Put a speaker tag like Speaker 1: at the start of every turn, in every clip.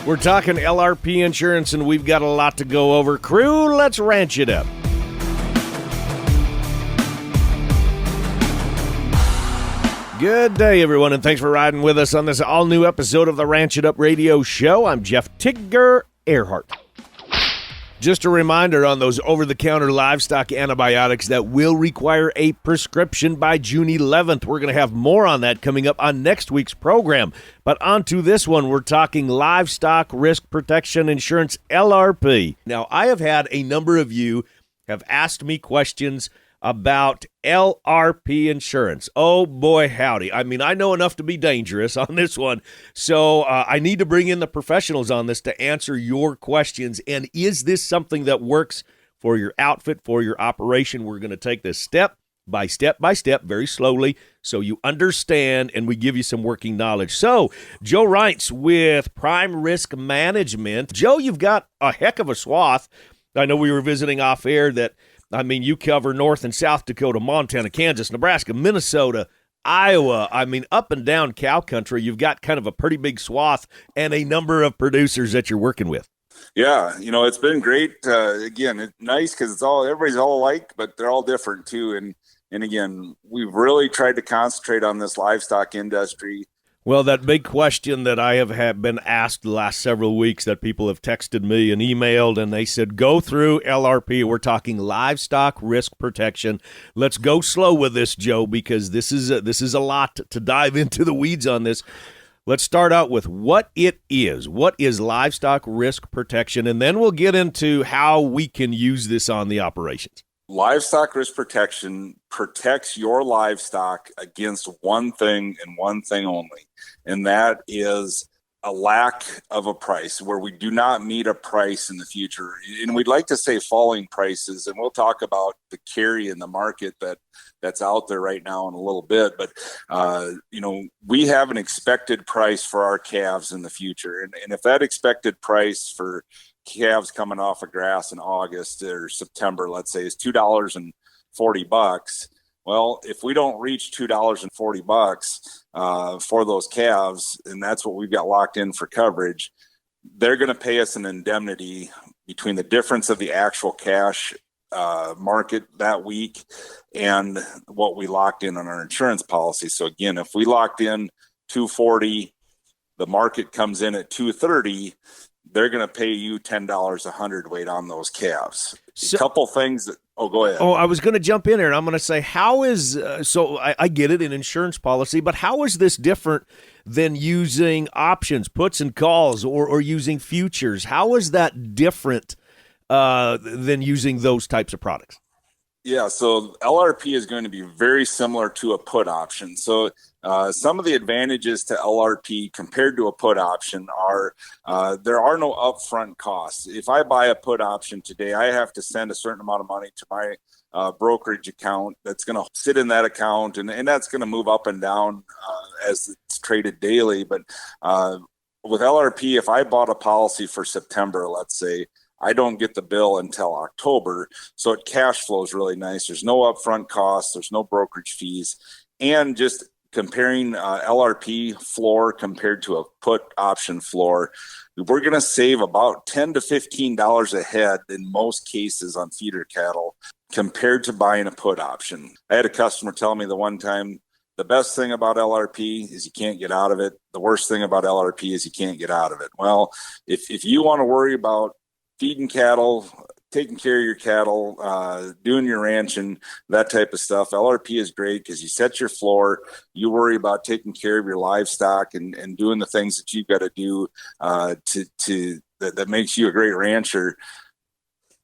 Speaker 1: We're talking LRP Insurance, and we've got a lot to go over. Crew, let's ranch it up. Good day, everyone, and thanks for riding with us on this all-new episode of the Ranch It Up Radio Show. I'm Jeff Tigger Earhart. Just a reminder on those over-the-counter livestock antibiotics that will require a prescription by June 11th. We're going to have more on that coming up on next week's program. But on to this one, we're talking Livestock Risk Protection Insurance, LRP. Now, I have had a number of you have asked me questions about LRP insurance. Oh boy, howdy. I mean, I know enough to be dangerous on this one, so I need to bring in the professionals on this to answer your questions. And is this something that works for your outfit, for your operation? We're going to take this step by step, very slowly, so you understand and we give you some working knowledge. So, Joe Reitz with Prime Risk Management. Joe, you've got a heck of a swath. I know we were visiting off air that you cover North and South Dakota, Montana, Kansas, Nebraska, Minnesota, Iowa. Up and down cow country. You've got kind of a pretty big swath and a number of producers that you're working with.
Speaker 2: Yeah, it's been great. Again, it's nice because everybody's all alike, but they're all different too. And again, we've really tried to concentrate on this livestock industry.
Speaker 1: Well, that big question that I have been asked the last several weeks that people have texted me and emailed, and they said, go through LRP. We're talking livestock risk protection. Let's go slow with this, Joe, because this is a lot to dive into the weeds on this. Let's start out with what it is. What is livestock risk protection? And then we'll get into how we can use this on the operations.
Speaker 2: Livestock risk protection protects your livestock against one thing and one thing only, and that is a lack of a price, where we do not meet a price in the future. And we'd like to say falling prices, and we'll talk about the carry in the market that's out there right now in a little bit. But, we have an expected price for our calves in the future. And if that expected price for calves coming off of grass in August or September, let's say, is $2.40. Well, if we don't reach $2.40 for those calves, and that's what we've got locked in for coverage, they're going to pay us an indemnity between the difference of the actual cash market that week and what we locked in on our insurance policy. So again, if we locked in $2.40, the market comes in at $2.30, they're going to pay you $10 a hundredweight on those calves. A couple things that, go ahead.
Speaker 1: I was going to jump in here, and I'm going to say, how is, I get it, an insurance policy, but how is this different than using options, puts and calls, or using futures? How is that different than using those types of products?
Speaker 2: Yeah, so LRP is going to be very similar to a put option. So some of the advantages to LRP compared to a put option are there are no upfront costs. If I buy a put option today, I have to send a certain amount of money to my brokerage account that's going to sit in that account, and that's going to move up and down as it's traded daily. But with LRP, if I bought a policy for September, let's say, I don't get the bill until October, so it cash flows really nice. There's no upfront costs, there's no brokerage fees, and just comparing LRP floor compared to a put option floor, we're going to save about $10 to $15 a head in most cases on feeder cattle compared to buying a put option. I had a customer tell me the one time, the best thing about LRP is you can't get out of it. The worst thing about LRP is you can't get out of it. Well, if you want to worry about feeding cattle, taking care of your cattle, doing your ranching, that type of stuff, LRP is great because you set your floor, you worry about taking care of your livestock and doing the things that you've got to do that makes you a great rancher.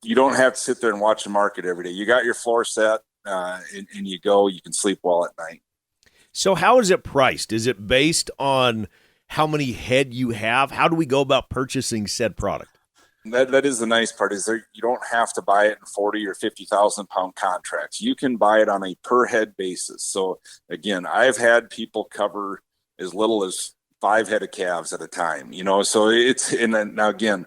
Speaker 2: You don't have to sit there and watch the market every day. You got your floor set and you can sleep well at night.
Speaker 1: So how is it priced? Is it based on how many head you have? How do we go about purchasing said product?
Speaker 2: That is the nice part, is there, you don't have to buy it in 40 or 50,000 pound contracts. You can buy it on a per head basis. So again, I've had people cover as little as 5 head of calves at a time, so it's, and then now again,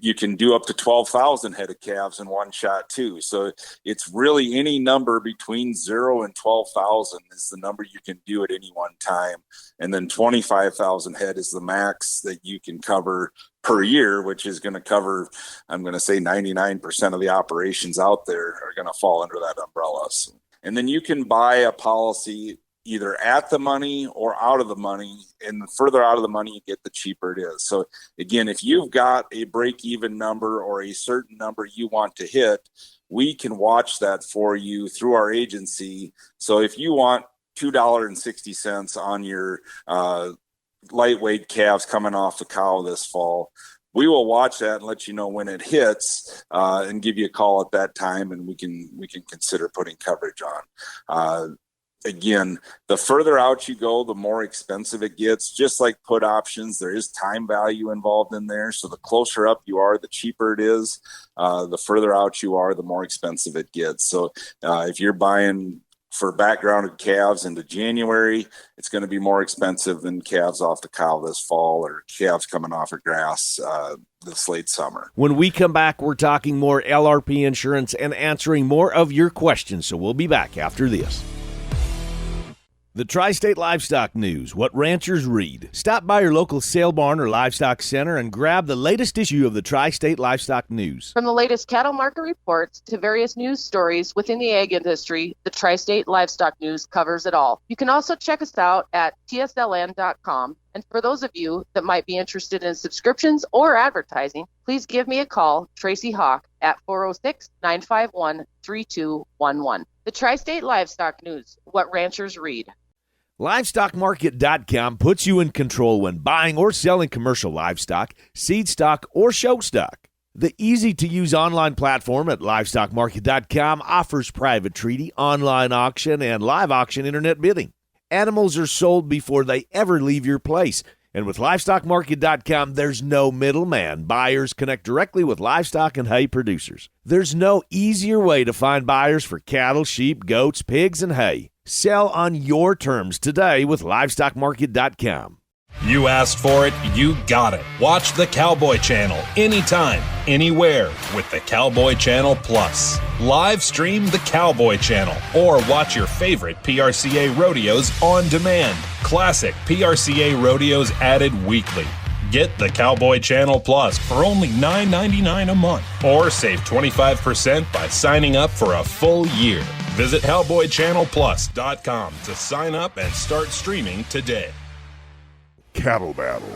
Speaker 2: you can do up to 12,000 head of calves in one shot too. So it's really any number between 0 and 12,000 is the number you can do at any one time. And then 25,000 head is the max that you can cover per year, which is going to cover, I'm going to say 99% of the operations out there are going to fall under that umbrella. So, and then you can buy a policy either at the money or out of the money, and the further out of the money you get, the cheaper it is. So again, if you've got a break-even number or a certain number you want to hit, we can watch that for you through our agency. So if you want $2.60 on your lightweight calves coming off the cow this fall, we will watch that and let you know when it hits, and give you a call at that time, and we can consider putting coverage on. Again, the further out you go, the more expensive it gets. Just like put options, there is time value involved in there. So the closer up you are, the cheaper it is. The further out you are, the more expensive it gets. So if you're buying for backgrounded calves into January, it's going to be more expensive than calves off the cow this fall or calves coming off of grass this late summer.
Speaker 1: When we come back, we're talking more LRP insurance and answering more of your questions. So we'll be back after this. The Tri-State Livestock News, what ranchers read. Stop by your local sale barn or livestock center and grab the latest issue of the Tri-State Livestock News.
Speaker 3: From the latest cattle market reports to various news stories within the ag industry, the Tri-State Livestock News covers it all. You can also check us out at tsln.com. And for those of you that might be interested in subscriptions or advertising, please give me a call, Tracy Hawk, at 406-951-3211. The Tri-State Livestock News, what ranchers read.
Speaker 1: LivestockMarket.com puts you in control when buying or selling commercial livestock, seed stock, or show stock. The easy-to-use online platform at LivestockMarket.com offers private treaty, online auction, and live auction internet bidding. Animals are sold before they ever leave your place. And with LivestockMarket.com, there's no middleman. Buyers connect directly with livestock and hay producers. There's no easier way to find buyers for cattle, sheep, goats, pigs, and hay. Sell on your terms today with LivestockMarket.com.
Speaker 4: You asked for it, you got it. Watch the Cowboy Channel anytime, anywhere with the Cowboy Channel Plus. Live stream the Cowboy Channel or watch your favorite PRCA rodeos on demand. Classic PRCA rodeos added weekly. Get the Cowboy Channel Plus for only $9.99 a month or save 25% by signing up for a full year. Visit CowboyChannelPlus.com to sign up and start streaming today.
Speaker 1: Cattle Battle.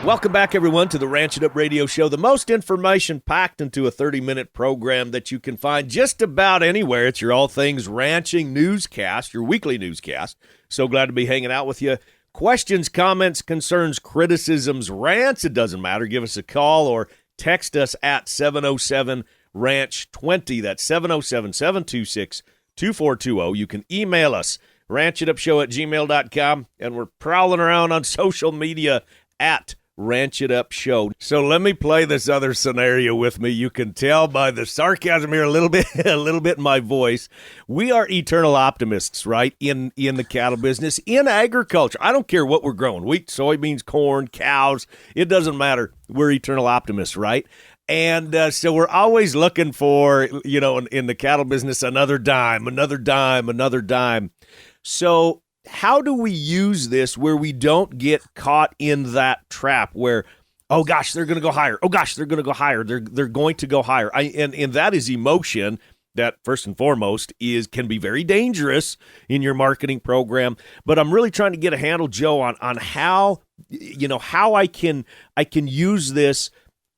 Speaker 1: Welcome back, everyone, to the Ranch It Up Radio Show, the most information packed into a 30-minute program that you can find just about anywhere. It's your all things ranching newscast, your weekly newscast. So glad to be hanging out with you. Questions, comments, concerns, criticisms, rants, it doesn't matter. Give us a call or text us at 707-RANCH-20. That's 707-726-2420. You can email us, ranchitupshow@gmail.com, and we're prowling around on social media at Ranch It Up Show. So let me play this other scenario with me. You can tell by the sarcasm here a little bit in my voice. We are eternal optimists, right, in the cattle business, in agriculture. I don't care what we're growing, wheat, soybeans, corn, cows. It doesn't matter. We're eternal optimists, right? And so we're always looking for, in the cattle business, another dime. So how do we use this where we don't get caught in that trap where, oh gosh, they're going to go higher. Oh gosh, they're going to go higher. They're going to go higher. And that is emotion that, first and foremost, can be very dangerous in your marketing program. But I'm really trying to get a handle, Joe, on how I can use this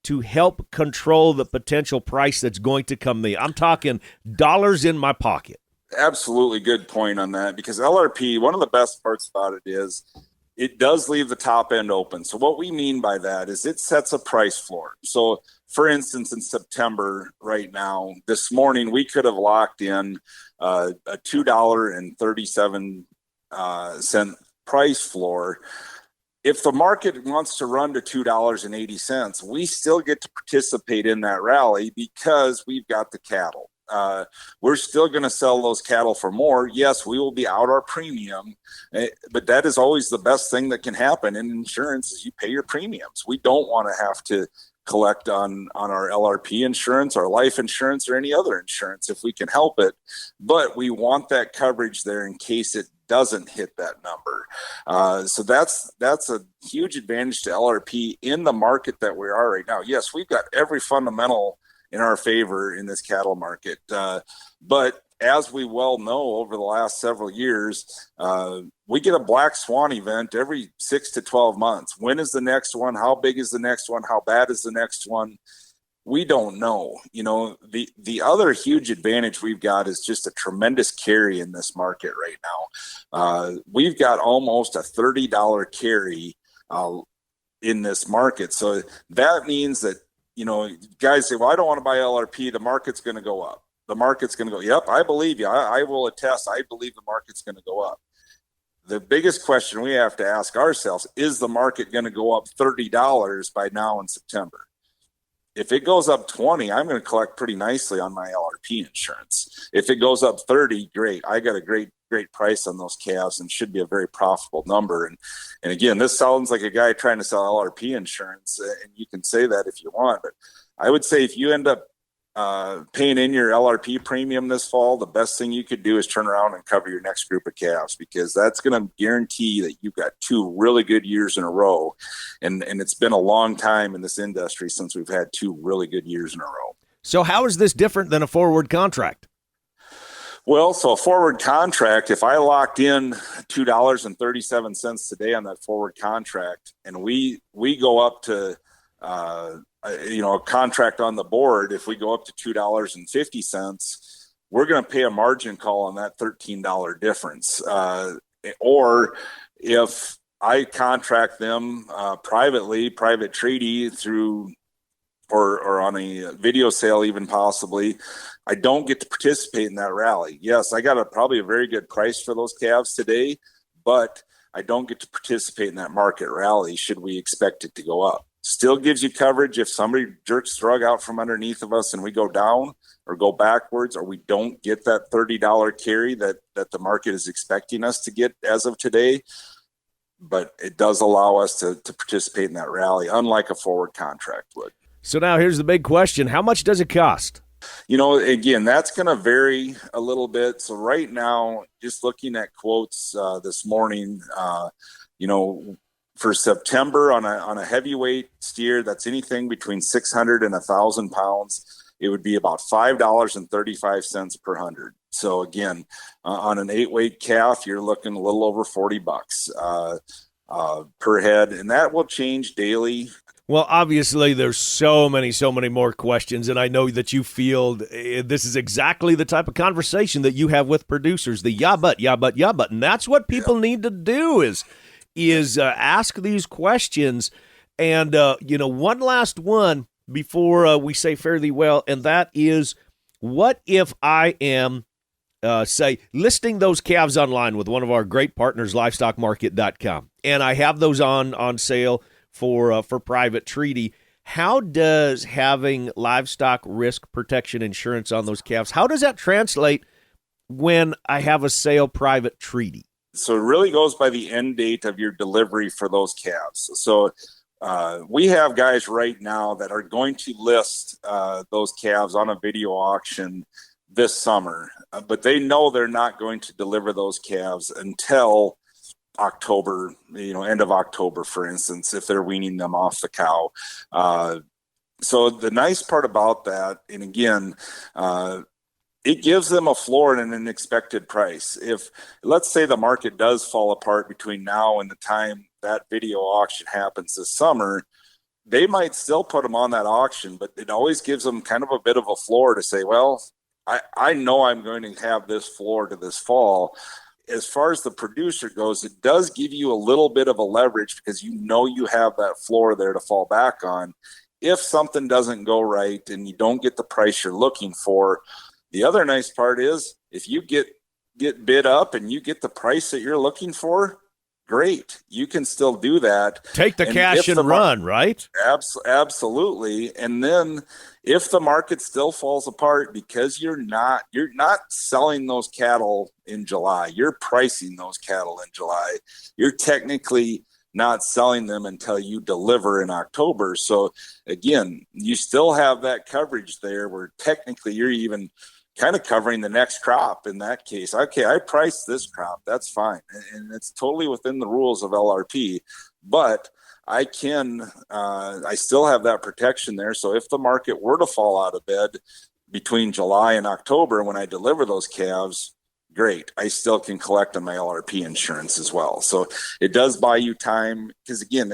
Speaker 1: to help control the potential price that's going to come me. I'm talking dollars in my pocket.
Speaker 2: Absolutely good point on that, because LRP, one of the best parts about it is it does leave the top end open. So what we mean by that is it sets a price floor. So for instance, in September right now, this morning, we could have locked in a $2.37 price floor. If the market wants to run to $2.80, we still get to participate in that rally because we've got the cattle. we're still going to sell those cattle for more. Yes, we will be out our premium, but that is always the best thing that can happen in insurance is you pay your premiums. We don't want to have to collect on our LRP insurance, our life insurance, or any other insurance if we can help it. But we want that coverage there in case it doesn't hit that number. So that's a huge advantage to LRP in the market that we are right now. Yes, we've got every fundamental in our favor in this cattle market. But as we well know, over the last several years, we get a black swan event every 6 to 12 months. When is the next one? How big is the next one? How bad is the next one? We don't know. You know, the other huge advantage we've got is just a tremendous carry in this market right now. We've got almost a $30 carry in this market. So that means that, you know, guys say, well, I don't want to buy LRP. The market's going to go up. The market's going to go. Yep, I believe you. I will attest. I believe the market's going to go up. The biggest question we have to ask ourselves, is the market going to go up $30 by now in September? If it goes up 20, I'm going to collect pretty nicely on my LRP insurance. If it goes up 30, great. I got a great price on those calves and should be a very profitable number. And again, this sounds like a guy trying to sell LRP insurance, and you can say that if you want, but I would say if you end up paying in your LRP premium this fall, the best thing you could do is turn around and cover your next group of calves, because that's going to guarantee that you've got 2 really good years in a row. And it's been a long time in this industry since we've had 2 really good years in a row.
Speaker 1: So how is this different than a forward contract?
Speaker 2: Well, so a forward contract, if I locked in $2.37 today on that forward contract, and we go up to a contract on the board, if we go up to $2.50, we're going to pay a margin call on that $13 difference. Or if I contract them privately, private treaty through, or on a video sale even possibly, I don't get to participate in that rally. Yes, I got probably a very good price for those calves today, but I don't get to participate in that market rally should we expect it to go up. Still gives you coverage if somebody jerks the rug out from underneath of us and we go down or go backwards, or we don't get that $30 carry that the market is expecting us to get as of today. But it does allow us to participate in that rally, unlike a forward contract would.
Speaker 1: So now here's the big question. How much does it cost?
Speaker 2: You know, again, that's going to vary a little bit. So right now, just looking at quotes this morning, for September on a heavyweight steer, that's anything between 600 and 1,000 pounds, it would be about $5.35 per 100. So again, on an 8-weight calf, you're looking a little over $40 per head, and that will change daily.
Speaker 1: Well, obviously, there's so many more questions, and I know that you field this is exactly the type of conversation that you have with producers, the yeah, but, and that's what people need to do is ask these questions. And, one last one before we say fare thee well, and that is, what if I am, say, listing those calves online with one of our great partners, livestockmarket.com, and I have those on sale for private treaty. How does having livestock risk protection insurance on those calves, how does that translate when I have a sale private treaty?
Speaker 2: So it really goes by the end date of your delivery for those calves. So we have guys right now that are going to list those calves on a video auction this summer, but they know they're not going to deliver those calves until October, end of October, for instance, if they're weaning them off the cow. So the nice part about that, and again, it gives them a floor and an expected price. If, let's say, the market does fall apart between now and the time that video auction happens this summer, they might still put them on that auction, but it always gives them kind of a bit of a floor to say, well, I know I'm going to have this floor to this fall. As far as the producer goes, it does give you a little bit of a leverage because you know you have that floor there to fall back on. If something doesn't go right and you don't get the price you're looking for, the other nice part is if you get bid up and you get the price that you're looking for, great. You can still do that.
Speaker 1: Take the cash and run, right?
Speaker 2: Absolutely. And then if the market still falls apart because you're not selling those cattle in July, you're pricing those cattle in July. You're technically not selling them until you deliver in October. So again, you still have that coverage there where technically you're even kind of covering the next crop in that case. Okay, I priced this crop, that's fine. And it's totally within the rules of LRP, but I still have that protection there. So if the market were to fall out of bed between July and October, when I deliver those calves, great. I still can collect on my LRP insurance as well. So it does buy you time because again,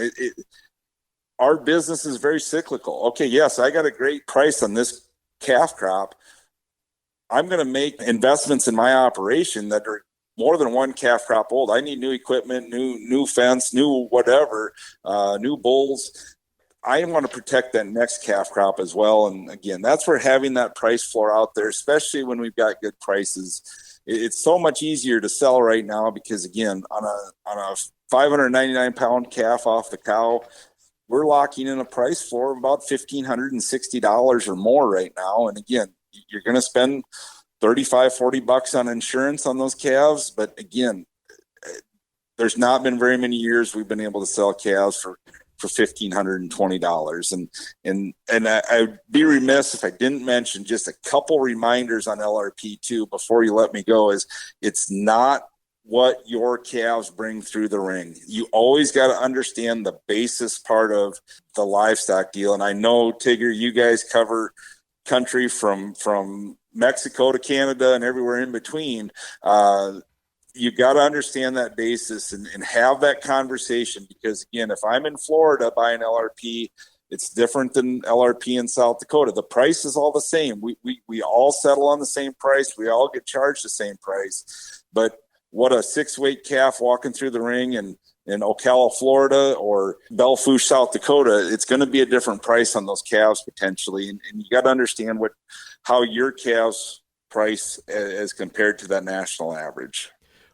Speaker 2: our business is very cyclical. Okay, yes, I got a great price on this calf crop. I'm going to make investments in my operation that are more than one calf crop old. I need new equipment, new fence, new whatever, new bulls. I want to protect that next calf crop as well. And again, that's where having that price floor out there, especially when we've got good prices, it's so much easier to sell right now because again, on a 599 pound calf off the cow, we're locking in a price floor of about $1,560 or more right now. And again, you're going to spend $35-$40 on insurance on those calves. But again, there's not been very many years we've been able to sell calves for $1,520. And I'd be remiss if I didn't mention just a couple reminders on LRP too, before you let me go, is it's not what your calves bring through the ring. You always got to understand the basis part of the livestock deal. And I know, Tigger, you guys cover country from Mexico to Canada and everywhere in between. You got to understand that basis and have that conversation, because again, if I'm in Florida buying LRP, it's different than LRP in South Dakota. The price is all the same. We all settle on the same price. We all get charged the same price. But what a 6-weight calf walking through the ring in Ocala, Florida, or Belfouche, South Dakota, it's going to be a different price on those calves potentially. And you got to understand how your calves price as compared to that national average.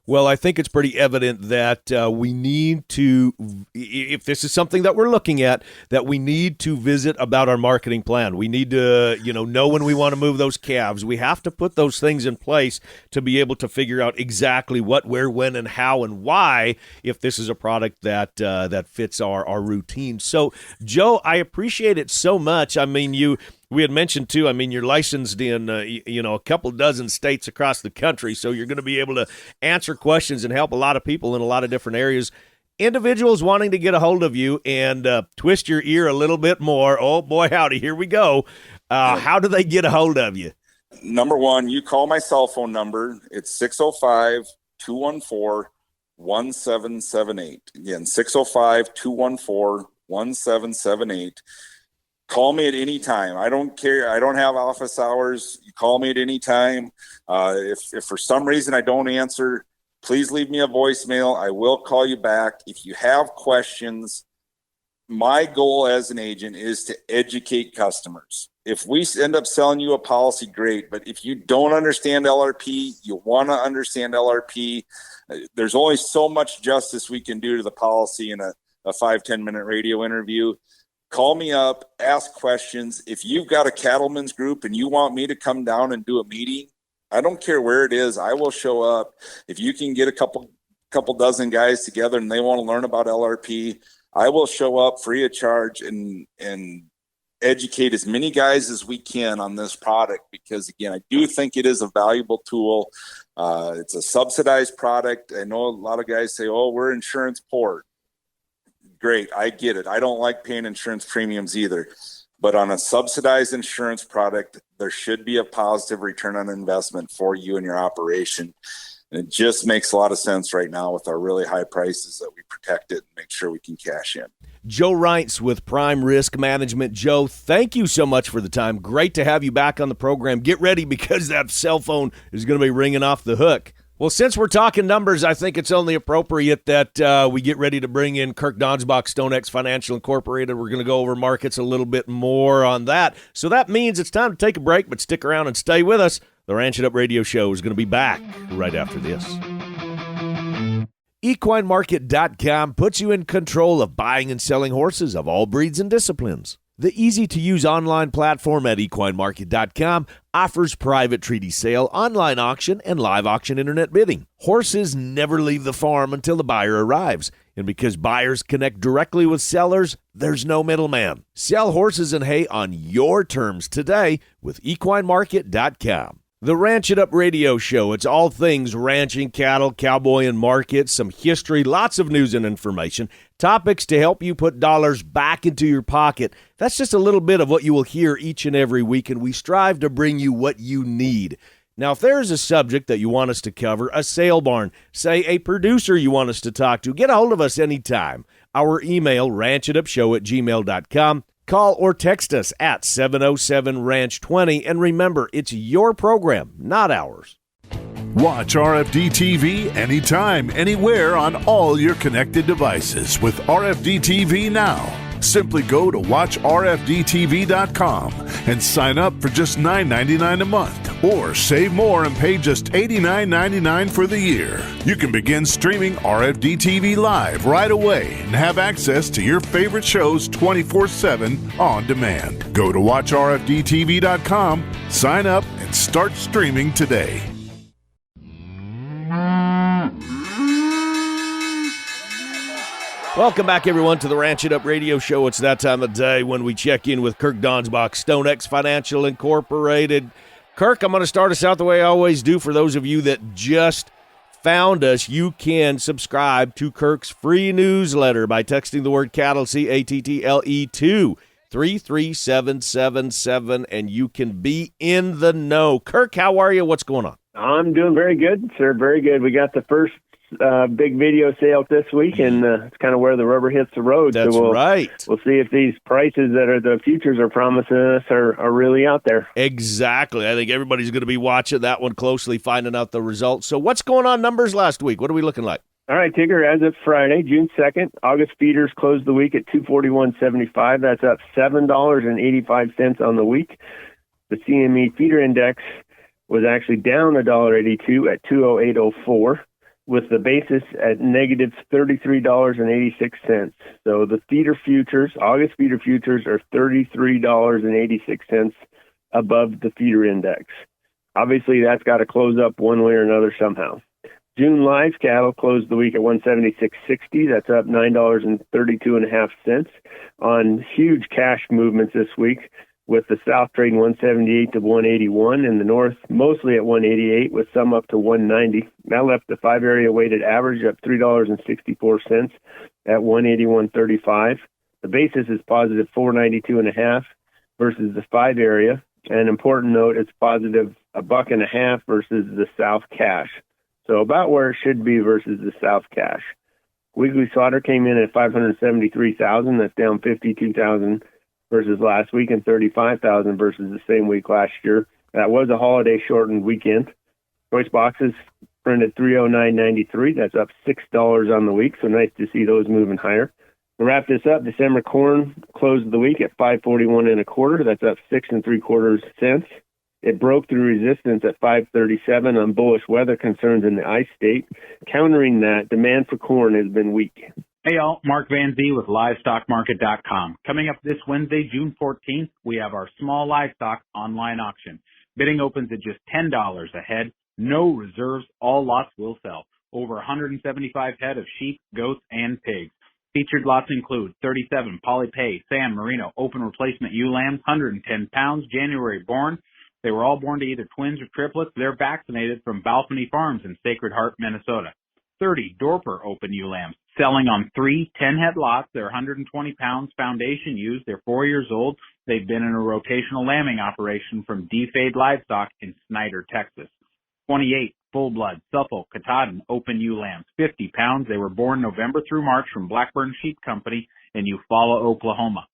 Speaker 1: Well, I think it's pretty evident that we need to, if this is something that we're looking at, that we need to visit about our marketing plan. We need to, know when we want to move those calves. We have to put those things in place to be able to figure out exactly what, where, when, and how, and why, if this is a product that fits our routine. So, Joe, I appreciate it so much. I mean, we had mentioned, too, you're licensed in, a couple dozen states across the country, so you're going to be able to answer questions and help a lot of people in a lot of different areas. Individuals wanting to get a hold of you and twist your ear a little bit more, oh, boy, howdy, here we go. How do they get a hold of you?
Speaker 2: Number one, you call my cell phone number. It's 605-214-1778. Again, 605-214-1778. Call me at any time. I don't care. I don't have office hours. You call me at any time. If for some reason I don't answer, please leave me a voicemail. I will call you back. If you have questions, my goal as an agent is to educate customers. If we end up selling you a policy, great. But if you don't understand LRP, you want to understand LRP, there's only so much justice we can do to the policy in a 5-10 minute radio interview. Call me up, ask questions. If you've got a cattlemen's group and you want me to come down and do a meeting, I don't care where it is, I will show up. If you can get a couple dozen guys together and they want to learn about LRP, I will show up free of charge and educate as many guys as we can on this product, because again, I do think it is a valuable tool. It's a subsidized product. I know a lot of guys say, oh, we're insurance poor. Great, I get it. I don't like paying insurance premiums either. But on a subsidized insurance product, there should be a positive return on investment for you and your operation. And it just makes a lot of sense right now with our really high prices that we protect it and make sure we can cash in.
Speaker 1: Joe Reitz with Prime Risk Management. Joe, thank you so much for the time. Great to have you back on the program. Get ready, because that cell phone is going to be ringing off the hook. Well, since we're talking numbers, I think it's only appropriate that we get ready to bring in Kirk Donsbach, StoneX Financial Incorporated. We're going to go over markets a little bit more on that. So that means it's time to take a break, but stick around and stay with us. The Ranch It Up Radio Show is going to be back right after this. EquineMarket.com puts you in control of buying and selling horses of all breeds and disciplines. The easy-to-use online platform at EquineMarket.com offers private treaty sale, online auction, and live auction internet bidding. Horses never leave the farm until the buyer arrives, and because buyers connect directly with sellers, there's no middleman. Sell horses and hay on your terms today with EquineMarket.com. The Ranch It Up radio show. It's all things ranching, cattle, cowboy, and markets, some history, lots of news and information, topics to help you put dollars back into your pocket. That's just a little bit of what you will hear each and every week, and we strive to bring you what you need. Now, if there is a subject that you want us to cover, a sale barn, say a producer you want us to talk to, get a hold of us anytime. Our email, ranchitupshow@gmail.com. Call or text us at 707-RANCH-20. And remember, it's your program, not ours.
Speaker 5: Watch RFD TV anytime, anywhere on all your connected devices with RFD TV Now. Simply go to watchrfdtv.com and sign up for just $9.99 a month, or save more and pay just $89.99 for the year. You can begin streaming RFD TV live right away and have access to your favorite shows 24/7 on demand. Go to watchrfdtv.com, sign up, and start streaming today.
Speaker 1: Welcome back, everyone, to the Ranch It Up radio show. It's that time of day when we check in with Kirk Donsbach, StoneX Financial Incorporated. Kirk, I'm going to start us out the way I always do. For those of you that just found us, you can subscribe to Kirk's free newsletter by texting the word cattle, CATTLE, to 33777, and you can be in the know. Kirk, how are you? What's going on?
Speaker 6: I'm doing very good, sir. Very good. We got the first big video sale this week, and it's kind of where the rubber hits the road.
Speaker 1: That's
Speaker 6: so
Speaker 1: right.
Speaker 6: We'll see if these prices that are the futures are promising us are really out there.
Speaker 1: Exactly. I think everybody's going to be watching that one closely, finding out the results. So what's going on numbers last week? What are we looking like?
Speaker 6: All right, Tigger, as of Friday, June 2nd, August feeders closed the week at $241.75. That's up $7.85 on the week. The CME feeder index was actually down $1.82 at 208.04. with the basis at negative $33.86. So the feeder futures, August feeder futures, are $33.86 above the feeder index. Obviously, that's got to close up one way or another somehow. June live cattle closed the week at $176.60. That's up $9.32.5 on huge cash movements this week, with the South trading 178 to 181, and the North mostly at 188, with some up to 190. That left the 5 area weighted average up $3.64 at 181.35. The basis is positive 492.5 versus the 5 area. And an important note, it's positive $1.50 versus the South cash. So about where it should be versus the South cash. Weekly slaughter came in at 573,000. That's down 52,000 versus last week, and 35,000 versus the same week last year. That was a holiday-shortened weekend. Choice boxes printed 309.93. That's up $6 on the week, so nice to see those moving higher. To wrap this up, December corn closed the week at 541.25. That's up 6 3/4 cents. It broke through resistance at 537 on bullish weather concerns in the ice state. Countering that, demand for corn has been weak.
Speaker 7: Hey y'all, Mark Van Zee with LivestockMarket.com. Coming up this Wednesday, June 14th, we have our small livestock online auction. Bidding opens at just $10 a head. No reserves. All lots will sell. Over 175 head of sheep, goats, and pigs. Featured lots include 37 Polly Pay, San Marino, open replacement ewe lambs, 110 pounds, January born. They were all born to either twins or triplets. They're vaccinated from Balcony Farms in Sacred Heart, Minnesota. 30 Dorper open ewe lambs, selling on 3 10-head lots. They're 120 pounds foundation ewes. They're 4 years old. They've been in a rotational lambing operation from D-Fade Livestock in Snyder, Texas. 28 full-blood Suffolk Katahdin open ewe lambs, 50 pounds. They were born November through March from Blackburn Sheep Company in Eufaula, Oklahoma.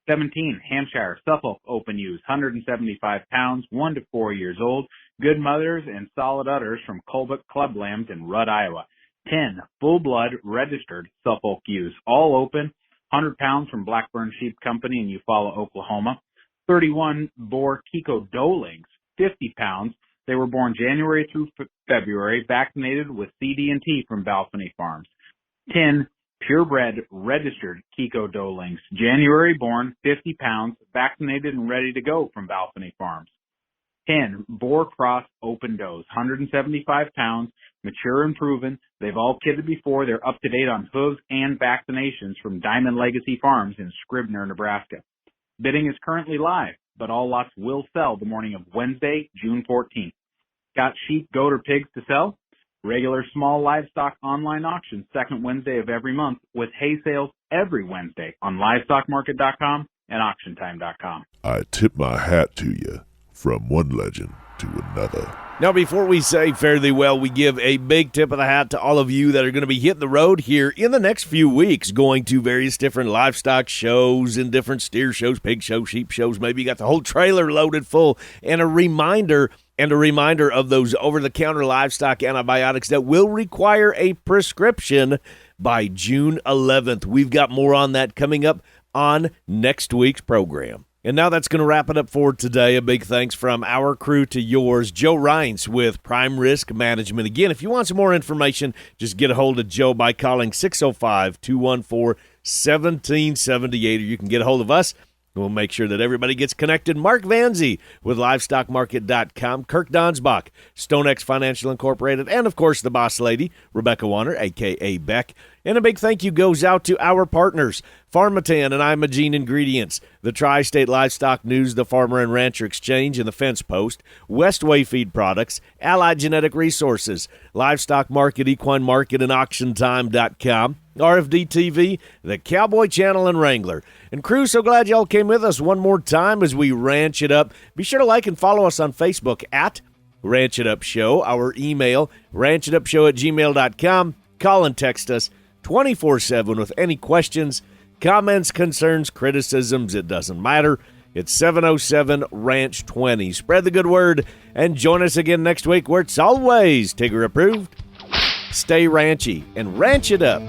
Speaker 7: 17 Hampshire Suffolk open ewes, 175 pounds, 1 to 4 years old. Good mothers and solid udders from Colbert Club Lambs in Rudd, Iowa. 10 full-blood registered Suffolk ewes, all open, 100 pounds from Blackburn Sheep Company in Eufaula, Oklahoma. 31 Boer Kiko Dolings, 50 pounds. They were born January through February, vaccinated with CD&T from Balfony Farms. 10 purebred registered Kiko Doelings, January born, 50 pounds, vaccinated and ready to go from Balfony Farms. 10 Boar Cross Open Does, 175 pounds, mature and proven. They've all kidded before. They're up to date on hooves and vaccinations from Diamond Legacy Farms in Scribner, Nebraska. Bidding is currently live, but all lots will sell the morning of Wednesday, June 14th. Got sheep, goat, or pigs to sell? Regular small livestock online auction, second Wednesday of every month, with hay sales every Wednesday on livestockmarket.com and auctiontime.com.
Speaker 5: I tip my hat to you, from one legend to another.
Speaker 1: Now, before we say fare thee well, we give a big tip of the hat to all of you that are going to be hitting the road here in the next few weeks, going to various different livestock shows and different steer shows, pig shows, sheep shows. Maybe you got the whole trailer loaded full. And a reminder of those over-the-counter livestock antibiotics that will require a prescription by June 11th. We've got more on that coming up on next week's program. And now that's going to wrap it up for today. A big thanks from our crew to yours, Joe Rines with Prime Risk Management. Again, if you want some more information, just get a hold of Joe by calling 605-214-1778, or you can get a hold of us. We'll make sure that everybody gets connected. Mark Vanzi with LivestockMarket.com, Kirk Donsbach, StoneX Financial Incorporated, and, of course, the boss lady, Rebecca Warner, a.k.a. Beck. And a big thank you goes out to our partners, Pharmatan and Imogene Ingredients, the Tri-State Livestock News, the Farmer and Rancher Exchange, and the Fence Post, Westway Feed Products, Allied Genetic Resources, Livestock Market, Equine Market, and AuctionTime.com, RFD TV, the Cowboy Channel, and Wrangler. And crew, so glad y'all came with us one more time as we ranch it up. Be sure to like and follow us on Facebook at Ranch It Up Show. Our email, ranchitupshow@gmail.com. Call and text us 24/7 with any questions, comments, concerns, criticisms. It doesn't matter. It's 707-RANCH-20. Spread the good word and join us again next week where it's always Tigger approved. Stay ranchy and ranch it up.